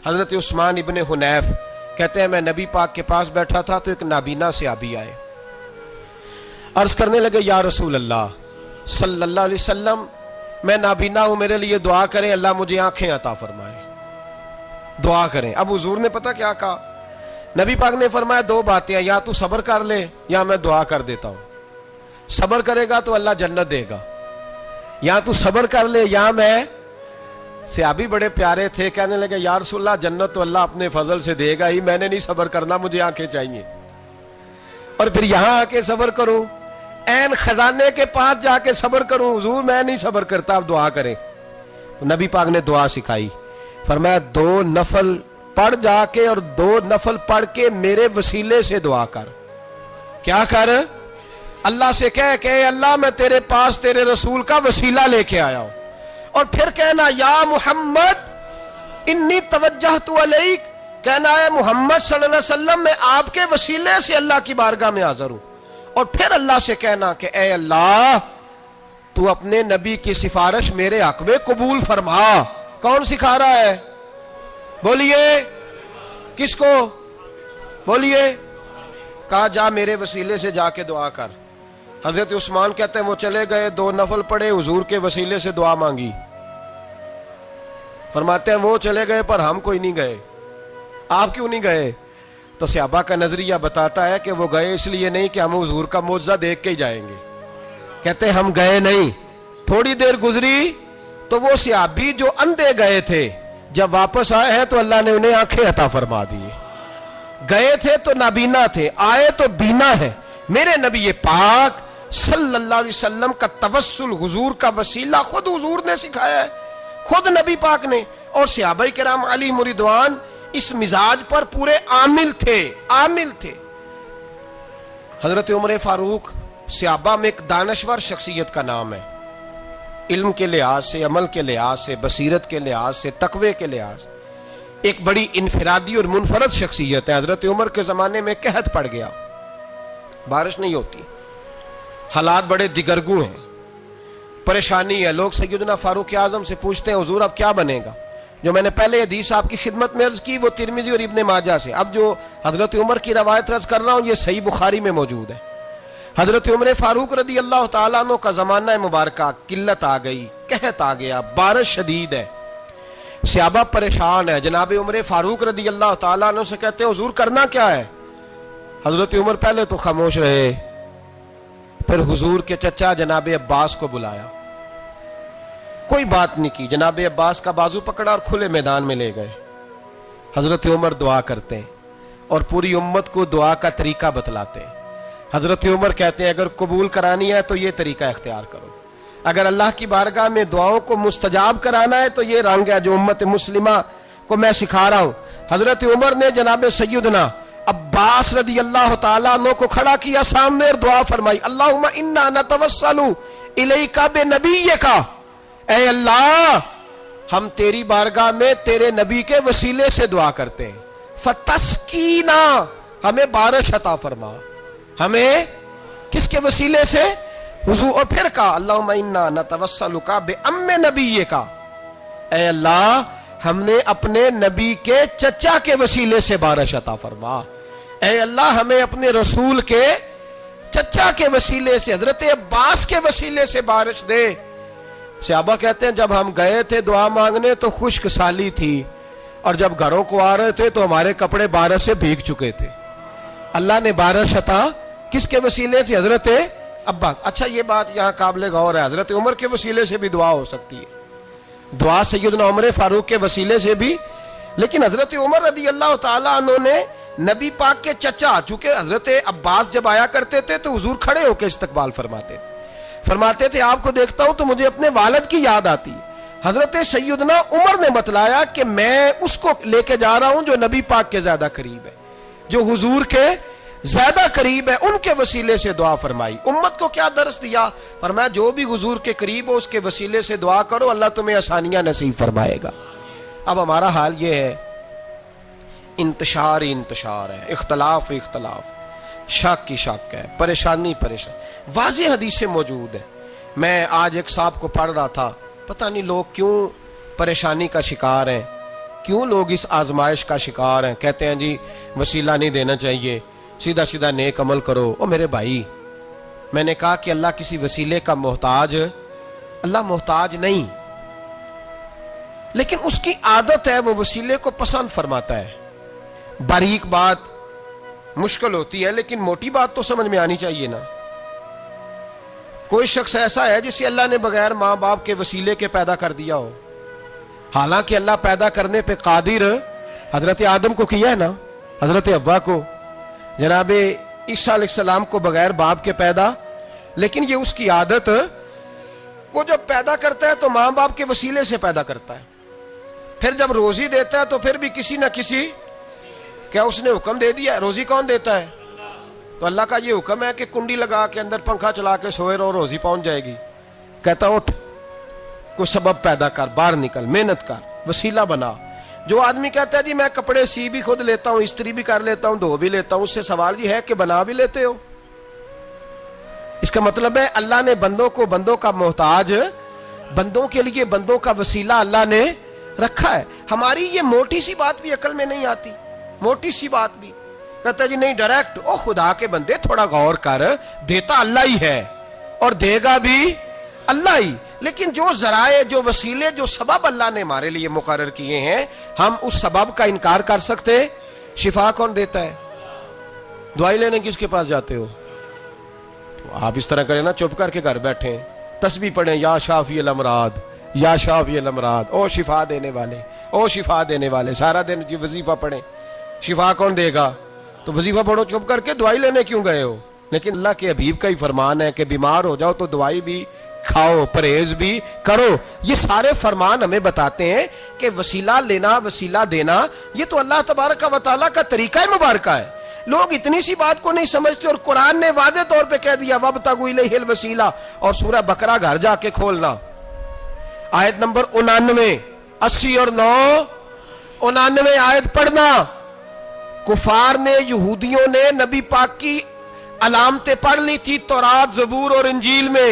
حضرت عثمان ابن حنیف کہتے ہیں میں نبی پاک کے پاس بیٹھا تھا تو ایک نابینا صحابی آئے، عرض کرنے لگے یا رسول اللہ صلی اللہ علیہ وسلم میں نابینا ہوں، میرے لیے دعا کریں، اللہ مجھے آنکھیں عطا فرمائے، دعا کریں۔ اب حضور نے پتہ کیا کہا؟ نبی پاک نے فرمایا دو باتیں ہیں، یا تو صبر کر لے یا میں دعا کر دیتا ہوں۔ صبر کرے گا تو اللہ جنت دے گا، یا تو صبر کر لے یا میں۔ صحابی بڑے پیارے تھے، کہنے لگے یا رسول اللہ جنت تو اللہ اپنے فضل سے دے گا ہی، میں نے نہیں صبر کرنا، مجھے آنکھیں چاہیے، اور پھر یہاں آ کے صبر کروں، این خزانے کے پاس جا کے صبر کروں؟ حضور میں نہیں صبر کرتا، آپ دعا کریں۔ تو نبی پاک نے دعا سکھائی، فرمایا دو نفل پڑھ جا کے اور دو نفل پڑھ کے میرے وسیلے سے دعا کر۔ کیا کر؟ اللہ سے کہہ کہ اے اللہ میں تیرے پاس تیرے رسول کا وسیلہ لے کے آیا ہوں، اور پھر کہنا یا محمد انی توجہت علیک، کہنا ہے محمد صلی اللہ علیہ وسلم میں آپ کے وسیلے سے اللہ کی بارگاہ میں حاضر ہوں، اور پھر اللہ سے کہنا کہ اے اللہ تو اپنے نبی کی سفارش میرے حق میں قبول فرما۔ کون سکھا رہا ہے؟ بولیے کس کو؟ بولیے۔ کہا جا میرے وسیلے سے جا کے دعا کر۔ حضرت عثمان کہتے ہیں وہ چلے گئے، دو نفل پڑھے، حضور کے وسیلے سے دعا مانگی۔ فرماتے ہیں وہ چلے گئے پر ہم کوئی نہیں گئے۔ آپ کیوں نہیں گئے؟ تو صحابہ کا نظریہ بتاتا ہے کہ وہ گئے اس لیے نہیں کہ ہم حضور کا معجزہ دیکھ کے ہی جائیں گے، کہتے ہیں ہم گئے نہیں۔ تھوڑی دیر گزری تو وہ صحابی جو اندھے گئے تھے جب واپس آئے ہیں تو اللہ نے انہیں آنکھیں عطا فرما دی۔ گئے تھے تو نابینا تھے، آئے تو بینا ہے۔ میرے نبی پاک صلی اللہ علیہ وسلم کا توسل، حضور کا وسیلہ خود حضور نے سکھایا ہے، خود نبی پاک نے، اور صحابہ کرام علیہم رضوان اس مزاج پر پورے عامل تھے۔ حضرت عمر فاروق صحابہ میں ایک دانشور شخصیت کا نام ہے، علم کے لحاظ سے، عمل کے لحاظ سے، بصیرت کے لحاظ سے، تقوی کے لحاظ سے ایک بڑی انفرادی اور منفرد شخصیت ہے۔ حضرت عمر کے زمانے میں قحط پڑ گیا، بارش نہیں ہوتی، حالات بڑے دگرگوں ہیں، پریشانی ہے۔ لوگ سیدنا فاروق اعظم سے پوچھتے ہیں حضور اب کیا بنے گا؟ جو میں نے پہلے حدیث آپ کی خدمت میں عرض کی وہ ترمذی اور ابن ماجہ سے، اب جو حضرت عمر کی روایت عرض کر رہا ہوں یہ صحیح بخاری میں موجود ہے۔ حضرت عمر فاروق رضی اللہ تعالیٰ عنہ کا زمانہ مبارکہ، قلت آ گئی، قحط آ گیا، بارش شدید ہے، صحابہ پریشان ہے۔ جناب عمر فاروق رضی اللہ تعالیٰ عنہ سے کہتے ہیں حضور کرنا کیا ہے؟ حضرت عمر پہلے تو خاموش رہے، پھر حضور کے چچا جناب عباس کو بلایا، کوئی بات نہیں کی، جناب عباس کا بازو پکڑا اور کھلے میدان میں لے گئے۔ حضرت عمر دعا کرتے ہیں اور پوری امت کو دعا کا طریقہ بتلاتے ہیں۔ حضرت عمر کہتے ہیں اگر قبول کرانی ہے تو یہ طریقہ اختیار کرو، اگر اللہ کی بارگاہ میں دعاؤں کو مستجاب کرانا ہے تو یہ رنگ ہے جو امت مسلمہ کو میں سکھا رہا ہوں۔ حضرت عمر نے جناب سیدنا عباس رضی اللہ تعالیٰ عنہ کو کھڑا کیا سامنے اور دعا فرمائی، اللہم انا نتوسل الیک بنبیک، اے اللہ ہم تیری بارگاہ میں تیرے نبی کے وسیلے سے دعا کرتے ہیں، فتسقینا، ہمیں بارش عطا فرما۔ ہمیں کس کے وسیلے سے؟ حضور۔ اور پھر کہا اللہم انا نتوسلک بام نبیک، اے اللہ ہم نے اپنے نبی کے چچا کے وسیلے سے بارش عطا فرما، اے اللہ ہمیں اپنے رسول کے چچا کے وسیلے سے، حضرت عباس کے وسیلے سے بارش دے۔ صحابہ کہتے ہیں جب ہم گئے تھے دعا مانگنے تو خشک سالی تھی، اور جب گھروں کو آ رہے تھے تو ہمارے کپڑے بارش سے بھیگ چکے تھے۔ اللہ نے بارش عطا کس کے وسیلے سے؟ حضرت عباس۔ اچھا یہ بات یہاں قابل غور ہے، حضرت عمر کے وسیلے سے بھی دعا ہو سکتی ہے، دعا سیدنا عمر فاروق کے وسیلے سے بھی، لیکن حضرت عمر رضی اللہ تعالیٰ عنہ نے نبی پاک کے چچا، چونکہ حضرت عباس جب آیا کرتے تھے تو حضور کھڑے ہو کے استقبال فرماتے تھے آپ کو دیکھتا ہوں تو مجھے اپنے والد کی یاد آتی۔ حضرت سیدنا عمر نے بتلایا کہ میں اس کو لے کے جا رہا ہوں جو نبی پاک کے زیادہ قریب ہے، جو حضور کے زیادہ قریب ہے، ان کے وسیلے سے دعا فرمائی۔ امت کو کیا درس دیا؟ فرمایا جو بھی حضور کے قریب ہو اس کے وسیلے سے دعا کرو، اللہ تمہیں آسانیاں نصیب فرمائے گا۔ اب ہمارا حال یہ ہے، انتشار ہی انتشار ہے، اختلاف ہی اختلاف، شک کی شک ہے، پریشانی واضح حدیثیں موجود ہیں۔ میں آج ایک صاحب کو پڑھ رہا تھا، پتہ نہیں لوگ کیوں پریشانی کا شکار ہیں، کیوں لوگ اس آزمائش کا شکار ہیں؟ کہتے ہیں جی وسیلہ نہیں دینا چاہیے، سیدھا سیدھا نیک عمل کرو۔ او میرے بھائی، میں نے کہا کہ اللہ کسی وسیلے کا محتاج، اللہ محتاج نہیں، لیکن اس کی عادت ہے وہ وسیلے کو پسند فرماتا ہے۔ باریک بات مشکل ہوتی ہے لیکن موٹی بات تو سمجھ میں آنی چاہیے نا۔ کوئی شخص ایسا ہے جسے اللہ نے بغیر ماں باپ کے وسیلے کے پیدا کر دیا ہو، حالانکہ اللہ پیدا کرنے پہ قادر حضرت آدم کو کیا ہے نا، حضرت حوا کو، جناب عیسیٰ علیہ السلام کو بغیر باپ کے پیدا، لیکن یہ اس کی عادت، وہ جب پیدا کرتا ہے تو ماں باپ کے وسیلے سے پیدا کرتا ہے، پھر جب روزی دیتا ہے تو پھر بھی کسی نہ کسی، کیا اس نے حکم دے دیا؟ روزی کون دیتا ہے؟ تو اللہ کا یہ حکم ہے کہ کنڈی لگا کے اندر پنکھا چلا کے سوئے رہو، روزی پہنچ جائے گی۔ کہتا اٹھ، کوئی سبب پیدا کر، باہر نکل، محنت کر، وسیلہ بنا۔ جو آدمی کہتا ہے جی میں کپڑے سی بھی خود لیتا ہوں، استری بھی کر لیتا ہوں، دھو بھی لیتا ہوں، اس سے سوال یہ ہے کہ بنا بھی لیتے ہو؟ اس کا مطلب ہے اللہ نے بندوں کو بندوں کا محتاج، بندوں کے لیے بندوں کا وسیلہ اللہ نے رکھا ہے۔ ہماری یہ موٹی سی بات بھی عقل میں نہیں آتی، موٹی سی بات بھی کہتا ہے جی نہیں ڈائریکٹ، او خدا کے بندے تھوڑا غور کر، دیتا اللہ ہی ہے اور دے گا بھی اللہ ہی، لیکن جو ذرائع، جو وسیلے، جو سبب اللہ نے ہمارے لیے مقرر کیے ہیں، ہم اس سبب کا انکار کر سکتے؟ شفا کون دیتا ہے؟ دوائی لینے کس کے پاس جاتے ہو؟ آپ اس طرح کریں نا، چپ کر کے گھر بیٹھیں، تسبیح پڑھیں، یا شافی الامراض، یا شافی الامراض، او شفا دینے والے، او شفا دینے والے، سارا دن جی وظیفہ پڑھیں، شفا کون دے گا؟ تو وظیفہ پڑھو چپ کر کے، دوائی لینے کیوں گئے ہو؟ لیکن اللہ کے حبیب کا ہی فرمان ہے کہ بیمار ہو جاؤ تو دوائی بھی کھاؤ، پرہیز بھی کرو۔ یہ سارے فرمان ہمیں بتاتے ہیں کہ وسیلہ لینا، وسیلہ دینا، یہ تو اللہ تبارک و تعالیٰ کا طریقہ مبارکہ ہے۔ لوگ اتنی سی بات کو نہیں سمجھتے، اور قرآن نے واضح طور پہ کہہ دیا وَابْتَغُوا إِلَيْهِ الْوَسِيلَةَ، اور سورہ بقرہ گھر جا کے کھولنا، آیت نمبر 99، 80 اور 9، 99 آیت پڑھنا۔ کفار نے، یہودیوں نے نبی پاک کی علامتیں پڑھ لی تھی تورات، زبور اور انجیل میں۔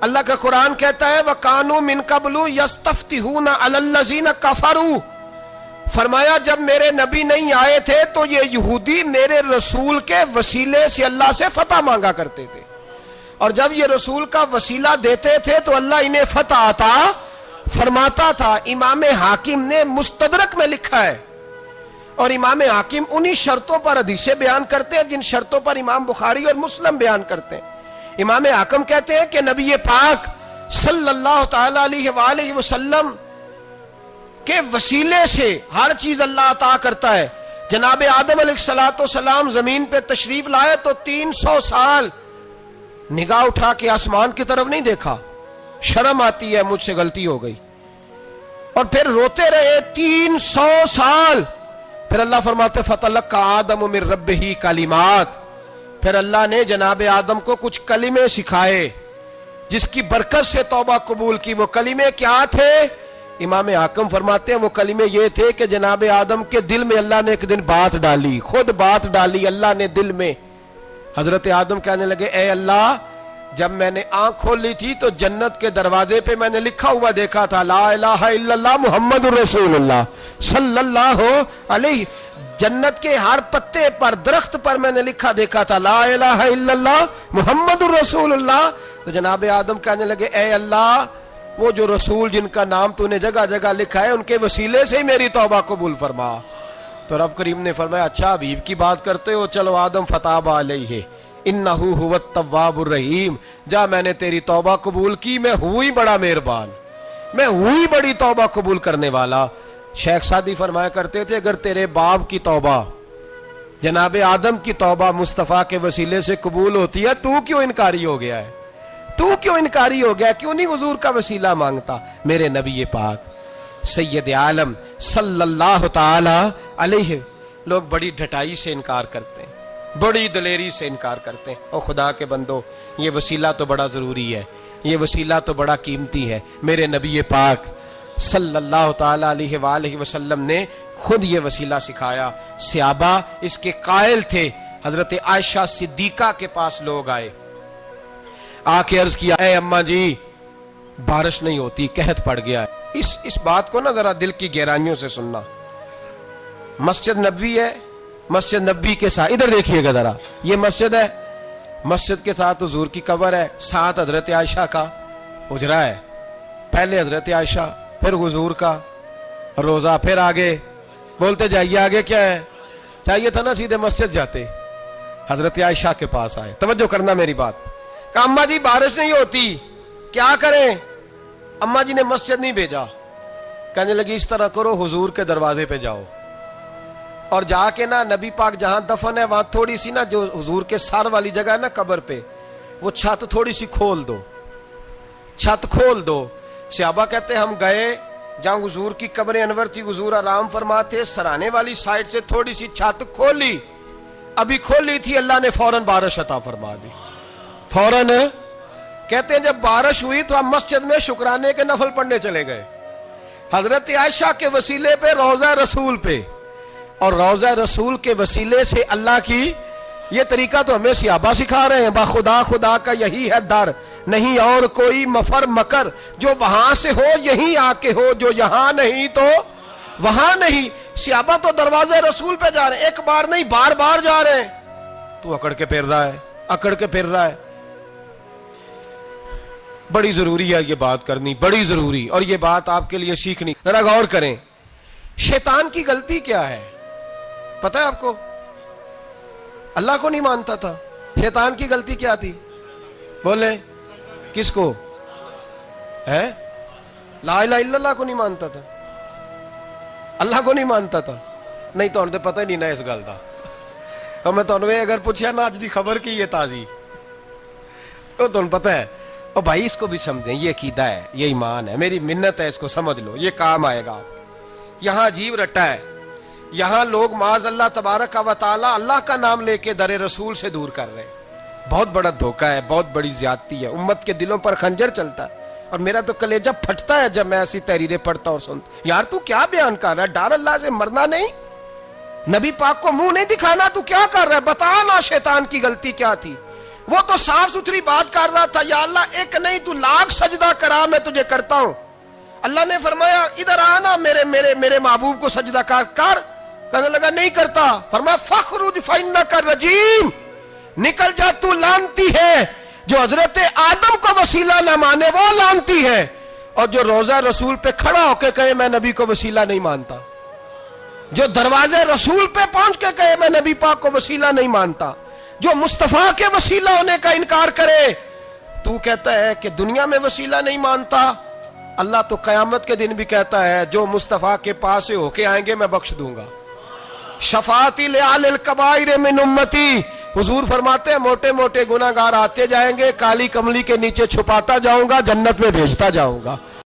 اللہ کا قرآن کہتا ہے وَكَانُوا مِن قَبْلُ يَسْتَفْتِحُونَ عَلَى الَّذِينَ كَفَرُوا، فرمایا جب میرے نبی نہیں آئے تھے تو یہ یہودی میرے رسول کے وسیلے سے اللہ سے فتح مانگا کرتے تھے، اور جب یہ رسول کا وسیلہ دیتے تھے تو اللہ انہیں فتح عطا فرماتا تھا۔ امام حاکم نے مستدرک میں لکھا ہے، اور امام حاکم انہی شرطوں پر حدیثیں بیان کرتے ہیں جن شرطوں پر امام بخاری اور مسلم بیان کرتے ہیں۔ امام حاکم کہتے ہیں کہ نبی پاک صلی اللہ تعالی علیہ وآلہ وسلم کے وسیلے سے ہر چیز اللہ عطا کرتا ہے۔ جناب آدم علیہ السلام زمین پہ تشریف لائے تو 300 سال نگاہ اٹھا کے آسمان کی طرف نہیں دیکھا، شرم آتی ہے مجھ سے غلطی ہو گئی، اور پھر روتے رہے 300 سال۔ پھر اللہ فرماتے فَتَلَقَّى آدَمُ مِن رَبِّهِ کلمات، پھر اللہ نے جناب آدم کو کچھ کلمے سکھائے جس کی برکت سے توبہ قبول کی۔ وہ کلمے کیا تھے؟ امام حاکم فرماتے ہیں وہ کلمے یہ تھے کہ جناب آدم کے دل میں اللہ نے ایک دن بات ڈالی، خود بات ڈالی اللہ نے دل میں۔ حضرت آدم کہنے لگے اے اللہ، جب میں نے آنکھ کھول لی تھی تو جنت کے دروازے پہ میں نے لکھا ہوا دیکھا تھا لا الہ الا اللہ محمد الرسول اللہ صلی اللہ علیہ، جنت کے ہر پتے پر، درخت پر میں نے لکھا دیکھا تھا لا الہ الا اللہ محمد الرسول اللہ۔ تو جناب آدم کہنے لگے اے اللہ، وہ جو رسول جن کا نام تو نے جگہ جگہ لکھا ہے ان کے وسیلے سے ہی میری توبہ قبول فرما۔ تو رب کریم نے فرمایا اچھا حبیب کی بات کرتے ہو، چلو آدم فتاب علیہ انہ هو التواب الرحیم، جا میں نے تیری توبہ قبول کی، میں ہوئی بڑا مہربان، میں ہوئی بڑی توبہ قبول کرنے والا۔ شیخ سعدی فرمایا کرتے تھے اگر تیرے باپ کی توبہ، جناب آدم کی توبہ مصطفیٰ کے وسیلے سے قبول ہوتی ہے، تو کیوں انکاری ہو گیا ہے؟ تو کیوں انکاری ہو گیا؟ کیوں نہیں حضور کا وسیلہ مانگتا؟ میرے نبی پاک سید عالم صلی اللہ تعالی علیہ، لوگ بڑی ڈھٹائی سے انکار کرتے ہیں، بڑی دلیری سے انکار کرتے ہیں۔ او خدا کے بندو، یہ وسیلہ تو بڑا ضروری ہے، یہ وسیلہ تو بڑا قیمتی ہے۔ میرے نبی پاک صلی اللہ تعالی علیہ وآلہ وسلم نے خود یہ وسیلہ سکھایا۔ صحابہ اس کے قائل تھے۔ حضرت عائشہ صدیقہ کے پاس لوگ آئے، آ کے عرض کیا اے اماں جی بارش نہیں ہوتی، قحط پڑ گیا ہے۔ اس بات کو نا ذرا دل کی گہرائیوں سے سننا۔ مسجد نبوی ہے, مسجد نبوی کے ساتھ ادھر دیکھیے گا ذرا, یہ مسجد ہے, مسجد کے ساتھ حضور کی قبر ہے, ساتھ حضرت عائشہ کا حجرہ ہے, پہلے حضرت عائشہ پھر حضور کا روزہ, پھر آگے بولتے جائیے آگے کیا ہے. چاہیے تھا نا سیدھے مسجد جاتے, حضرت عائشہ کے پاس آئے. توجہ کرنا میری بات. کہ اماں جی بارش نہیں ہوتی کیا کریں, اماں جی نے مسجد نہیں بھیجا, کہنے لگی اس طرح کرو حضور کے دروازے پہ جاؤ اور جا کے نا نبی پاک جہاں دفن ہے وہاں تھوڑی سی نا جو حضور کے سر والی جگہ ہے نا قبر پہ, وہ چھت تھوڑی سی کھول دو, چھت کھول دو. صحابہ کہتے ہم گئے جہاں حضور کی قبر انور تھی, حضور آرام فرماتے, سرانے والی سائڈ سے تھوڑی سی چھت کھولی, ابھی کھولی تھی اللہ نے فوراً بارش عطا فرما دی. فوراً کہتے ہیں جب بارش ہوئی تو ہم مسجد میں شکرانے کے نفل پڑھنے چلے گئے, حضرت عائشہ کے وسیلے پہ روضہ رسول پہ, اور روضہ رسول کے وسیلے سے اللہ کی یہ طریقہ تو ہمیں صحابہ سکھا رہے ہیں. با خدا خدا کا یہی ہے در, نہیں اور کوئی مفر مکر, جو وہاں سے ہو یہیں آ کے ہو, جو یہاں نہیں تو وہاں نہیں. صحابہ تو دروازے رسول پہ جا رہے ہیں, ایک بار نہیں بار بار جا رہے ہیں, تو اکڑ کے پھر رہا ہے, اکڑ کے پھر رہا ہے. بڑی ضروری ہے یہ بات کرنی, بڑی ضروری, اور یہ بات آپ کے لیے سیکھنی. ذرا غور کریں, شیطان کی غلطی کیا ہے پتہ ہے آپ کو؟ اللہ کو نہیں مانتا تھا. شیطان کی غلطی کیا تھی بولے, کس کو ہے؟ لا الہ الا اللہ کو نہیں مانتا تھا, اللہ کو نہیں مانتا تھا. نہیں تو انہیں پتہ ہی نہیں نا اس گل دا. اور میں تو اگر پوچھا نا آج دی خبر کی یہ تازی, تو تمہیں پتہ ہے اور بھائی اس کو بھی سمجھیں, یہ عقیدہ ہے, یہ ایمان ہے, میری منت ہے, اس کو سمجھ لو, یہ کام آئے گا. یہاں عجیب رٹا ہے, یہاں لوگ معاذ اللہ تبارک و تعالی اللہ کا نام لے کے در رسول سے دور کر رہے ہیں. بہت بڑا دھوکہ ہے, بہت بڑی زیادتی ہے, امت کے دلوں پر خنجر چلتا ہے. اور میرا تو کلیجہ پھٹتا ہے جب میں ایسی تحریریں پڑھتا اور سنتا. یار تو کیا بیان کر رہا ہے, ڈر اللہ سے مرنا نہیں, نبی پاک کو منہ نہیں دکھانا, تو کیا کر رہا ہے؟ بتا نا شیطان کی غلطی کیا تھی. وہ تو صاف ستھری بات کر رہا تھا, یا اللہ ایک نہیں تو لاکھ سجدہ کرا میں تجھے کرتا ہوں. اللہ نے فرمایا ادھر آنا, میرے محبوب کو سجدہ کر. کہنے لگا نہیں کرتا. فرمایا فخرج فإنک رجیم, نکل جا تو لعنتی ہے. جو حضرت آدم کو وسیلہ نہ مانے وہ لعنتی ہے, اور جو روضہ رسول پہ کھڑا ہو کے کہے میں نبی کو وسیلہ نہیں مانتا, جو دروازے رسول پہ پہنچ کے کہے میں نبی پاک کو وسیلہ نہیں مانتا, جو مصطفیٰ کے وسیلہ ہونے کا انکار کرے, تو کہتا ہے کہ دنیا میں وسیلہ نہیں مانتا. اللہ تو قیامت کے دن بھی کہتا ہے جو مصطفیٰ کے پاس سے ہو کے آئیں گے میں بخش دوں گا. شفاعتی لآل الکبائر من امتی, حضور فرماتے ہیں موٹے موٹے گناہگار آتے جائیں گے, کالی کملی کے نیچے چھپاتا جاؤں گا, جنت میں بھیجتا جاؤں گا.